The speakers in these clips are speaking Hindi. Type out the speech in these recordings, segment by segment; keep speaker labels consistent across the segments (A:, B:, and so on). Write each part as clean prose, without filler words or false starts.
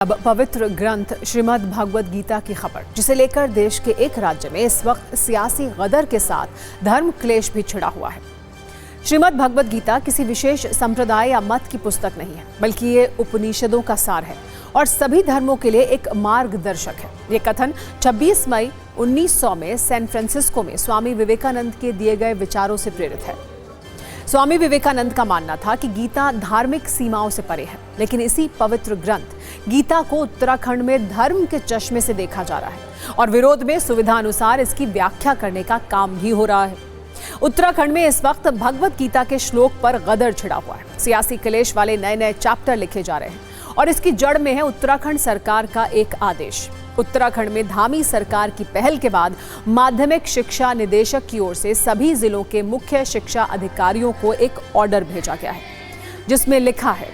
A: अब पवित्र ग्रंथ श्रीमद् भगवद गीता की खबर, जिसे लेकर देश के एक राज्य में इस वक्त सियासी गदर के साथ धर्म क्लेश भी छिड़ा हुआ है। श्रीमद् भगवद गीता किसी विशेष संप्रदाय या मत की पुस्तक नहीं है, बल्कि ये उपनिषदों का सार है और सभी धर्मों के लिए एक मार्गदर्शक है। ये कथन 26 मई 1900 में सैन फ्रांसिस्को में स्वामी विवेकानंद के दिए गए विचारों से प्रेरित है। स्वामी विवेकानंद का मानना था कि गीता धार्मिक सीमाओं से परे है, लेकिन इसी पवित्र ग्रंथ गीता को उत्तराखंड में धर्म के चश्मे से देखा जा रहा है और विरोध में सुविधा अनुसार इसकी व्याख्या करने का काम भी हो रहा है। उत्तराखंड में इस वक्त भगवद गीता के श्लोक पर गदर छिड़ा हुआ है। सियासी क्लेश वाले नए नए चैप्टर लिखे जा रहे हैं और इसकी जड़ में है उत्तराखंड सरकार का एक आदेश। उत्तराखंड में धामी सरकार की पहल के बाद माध्यमिक शिक्षा निदेशक की ओर से सभी जिलों के मुख्य शिक्षा अधिकारियों को एक ऑर्डर भेजा गया है, जिसमें लिखा है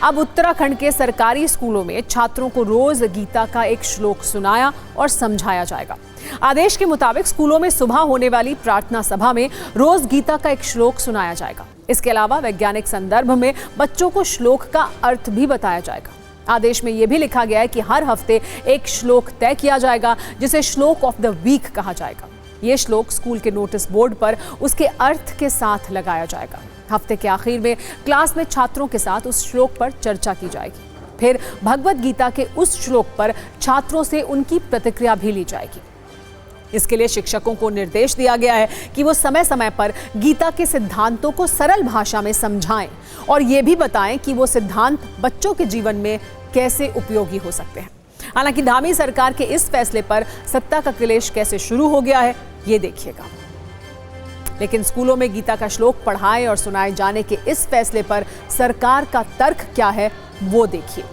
A: अब उत्तराखंड के सरकारी स्कूलों में छात्रों को रोज गीता का एक श्लोक सुनाया और समझाया जाएगा। आदेश के मुताबिक स्कूलों में सुबह होने वाली प्रार्थना सभा में रोज गीता का एक श्लोक सुनाया जाएगा। इसके अलावा वैज्ञानिक संदर्भ में बच्चों को श्लोक का अर्थ भी बताया जाएगा। आदेश में यह भी लिखा गया है कि हर हफ्ते एक श्लोक तय किया जाएगा, जिसे श्लोक ऑफ द वीक कहा जाएगा। ये श्लोक स्कूल के नोटिस बोर्ड पर उसके अर्थ के साथ लगाया जाएगा। हफ्ते के आखिर में क्लास में छात्रों के साथ उस श्लोक पर चर्चा की जाएगी। फिर भगवद गीता के उस श्लोक पर छात्रों से उनकी प्रतिक्रिया भी ली जाएगी। इसके लिए शिक्षकों को निर्देश दिया गया है कि वो समय समय पर गीता के सिद्धांतों को सरल भाषा में समझाएं और ये भी बताएं कि वो सिद्धांत बच्चों के जीवन में कैसे उपयोगी हो सकते हैं। हालांकि धामी सरकार के इस फैसले पर सत्ता का क्लेश कैसे शुरू हो गया है, ये देखिएगा। लेकिन स्कूलों में गीता का श्लोक पढ़ाए और सुनाए जाने के इस फैसले पर सरकार का तर्क क्या है, वो देखिए।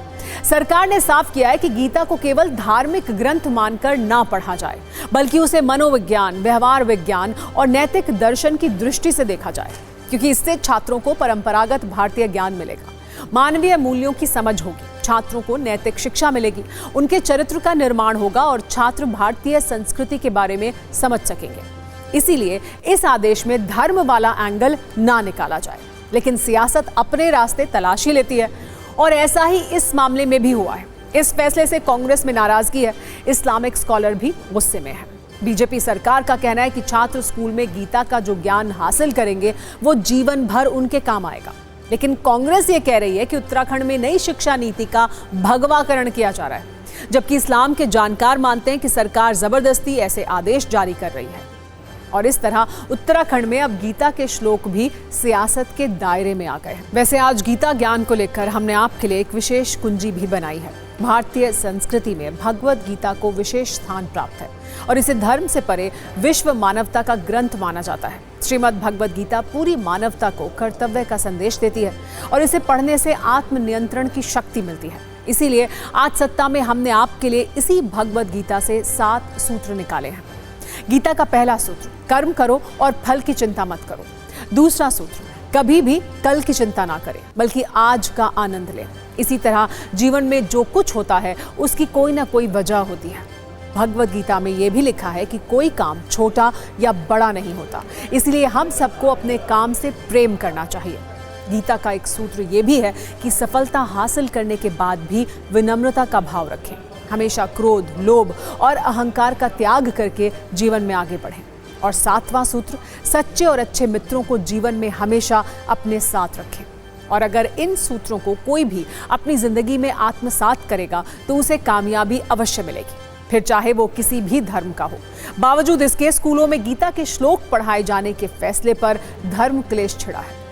A: सरकार ने साफ किया है कि गीता को केवल धार्मिक ग्रंथ मानकर ना पढ़ा जाए, बल्कि उसे मनोविज्ञान, व्यवहार विज्ञान और नैतिक दर्शन की दृष्टि से देखा जाए, क्योंकि इससे छात्रों को परंपरागत भारतीय ज्ञान मिलेगा, मानवीय मूल्यों की समझ होगी, छात्रों को नैतिक शिक्षा मिलेगी, उनके चरित्र का निर्माण होगा और छात्र भारतीय संस्कृति के बारे में समझ सकेंगे। इसीलिए इस आदेश में धर्म वाला एंगल ना निकाला जाए, लेकिन सियासत अपने रास्ते तलाशी लेती है और ऐसा ही इस मामले में भी हुआ है। इस फैसले से कांग्रेस में नाराजगी है, इस्लामिक स्कॉलर भी गुस्से में है। बीजेपी सरकार का कहना है कि छात्र स्कूल में गीता का जो ज्ञान हासिल करेंगे वो जीवन भर उनके काम आएगा। लेकिन कांग्रेस ये कह रही है कि उत्तराखंड में नई शिक्षा नीति का भगवाकरण किया जा रहा है, जबकि इस्लाम के जानकार मानते हैं कि सरकार जबरदस्ती ऐसे आदेश जारी कर रही है। और इस तरह उत्तराखंड में अब गीता के श्लोक भी सियासत के दायरे में आ गए हैं। वैसे आज गीता ज्ञान को लेकर हमने आपके लिए एक विशेष कुंजी भी बनाई है। भारतीय संस्कृति में भगवद गीता को विशेष स्थान प्राप्त है और इसे धर्म से परे विश्व मानवता का ग्रंथ माना जाता है। श्रीमद् भगवद गीता पूरी मानवता को कर्तव्य का संदेश देती है और इसे पढ़ने से आत्मनियंत्रण की शक्ति मिलती है। इसीलिए आज सत्ता में हमने आपके लिए इसी भगवद गीता से 7 सूत्र निकाले हैं। गीता का पहला सूत्र, कर्म करो और फल की चिंता मत करो। दूसरा सूत्र, कभी भी कल की चिंता ना करें, बल्कि आज का आनंद लें। इसी तरह जीवन में जो कुछ होता है उसकी कोई ना कोई वजह होती है। भगवद गीता में यह भी लिखा है कि कोई काम छोटा या बड़ा नहीं होता, इसलिए हम सबको अपने काम से प्रेम करना चाहिए। गीता का एक सूत्र यह भी है कि सफलता हासिल करने के बाद भी विनम्रता का भाव रखें। हमेशा क्रोध, लोभ और अहंकार का त्याग करके जीवन में आगे बढ़ें। और 7वां सूत्र, सच्चे और अच्छे मित्रों को जीवन में हमेशा अपने साथ रखें। और अगर इन सूत्रों को कोई भी अपनी जिंदगी में आत्मसात करेगा तो उसे कामयाबी अवश्य मिलेगी, फिर चाहे वो किसी भी धर्म का हो। बावजूद इसके स्कूलों में गीता के श्लोक पढ़ाए जाने के फैसले पर धर्म क्लेश छिड़ा है।